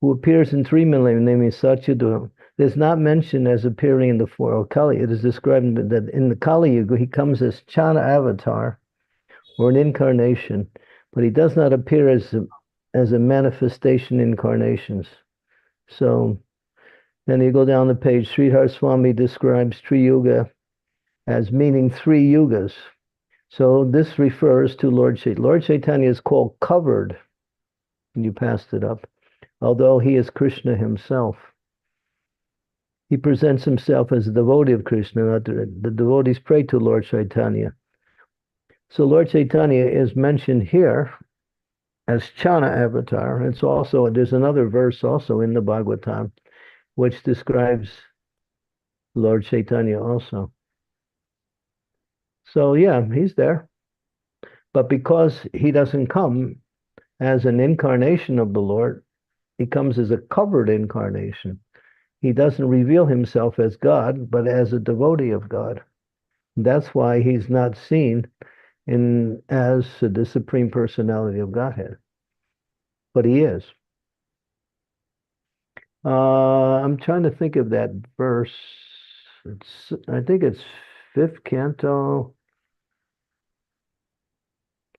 who appears in 3 millennia, namely Satyadura. It is not mentioned as appearing in the 4 Kali. It is described that in the Kali Yuga, he comes as Chana avatar, or an incarnation, but he does not appear as a manifestation incarnations. So then you go down the page, Sridhar Swami describes Tri Yuga as meaning 3 yugas. So this refers to Lord Chaitanya. Lord Chaitanya is called covered, and you passed it up, although he is Krishna himself. He presents himself as a devotee of Krishna. The devotees pray to Lord Chaitanya. So Lord Chaitanya is mentioned here as Chana avatar. It's also, there's another verse also in the Bhagavatam which describes Lord Chaitanya also. So yeah, he's there. But because he doesn't come as an incarnation of the Lord, he comes as a covered incarnation. He doesn't reveal himself as God, but as a devotee of God. That's why he's not seen as the Supreme Personality of Godhead. But he is. I'm trying to think of that verse. I think it's 5th canto.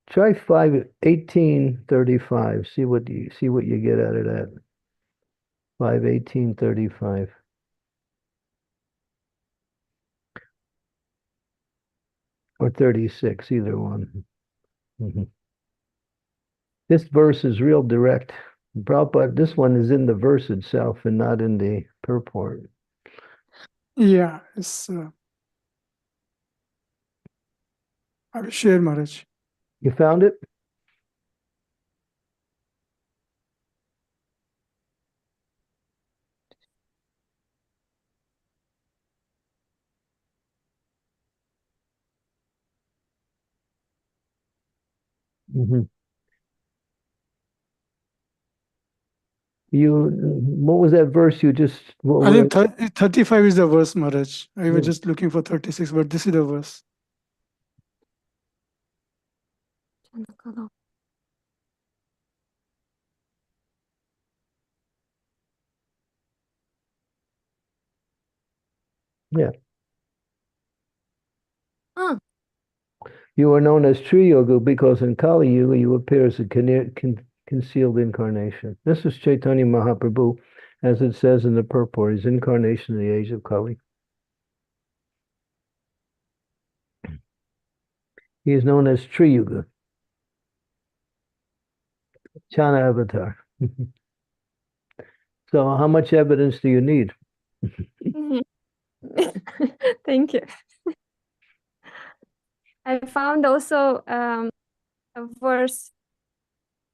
Try 5:18:35. See what you get out of that. 5:18:35. Or 36, either one. This verse is real direct. Prabhupada, this one is in the verse itself and not in the purport. Yeah, it's, I will share, Maharaj. You found it? What was that verse you just? I think 35 is the verse, Maharaj. I was Yeah. just looking for 36, but this is the verse. Yeah. Ah. You are known as Tree Yoga because in Kali Yuga you appear as a concealed incarnation. This is Chaitanya Mahaprabhu, as it says in the purport, his incarnation in the age of Kali. He is known as Tree Yuga, Chana avatar. So how much evidence do you need? Mhm. Thank you. I found also a verse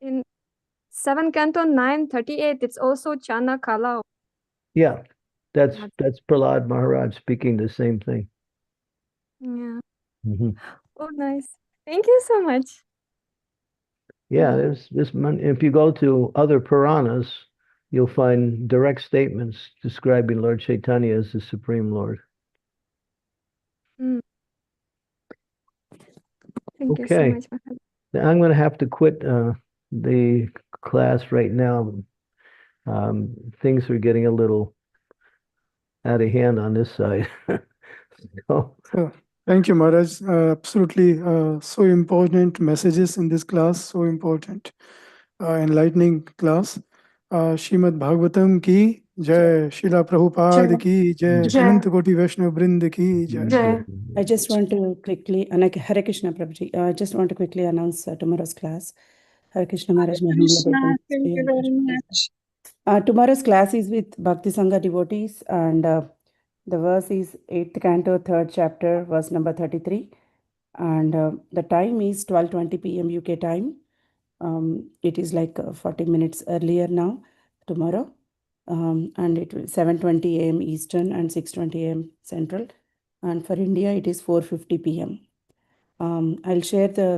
in 7 Canto 9:38. It's also Chana Kala. Yeah, that's Prahlad Maharaj speaking the same thing. Yeah. Mhm. Oh, nice. Thank you so much. Yeah, there's if you go to other Puranas, you'll find direct statements describing Lord Chaitanya as the Supreme Lord. Mm. Thank you so Okay. much, Maharaj. I'm going to have to quit the class right now. Things are getting a little out of hand on this side. So, Thank you, Maharaj. Absolutely, so important messages in this class, so important, enlightening class. Shrimad Bhagavatam ki jai, Srila Prabhupada ki jai, Jai. Anant Koti Vaishnav Vrind ki jai. Jai. I just want to quickly, Hare Krishna Prabhuji, I just want to quickly announce tomorrow's class. Hare Krishna Maharaj, my humble Krishna, obeisances to thank you you and very Krishna. much. Tomorrow's class is with Bhakti Sangha devotees, and the verse is 8th Canto, 3rd chapter, verse number 33. And the time is 12:20 p.m. UK time. It is like 40 minutes earlier now, tomorrow. And it will 7:20 a.m. Eastern and 6:20 a.m. Central. And for India, it is 4:50 p.m. I'll share the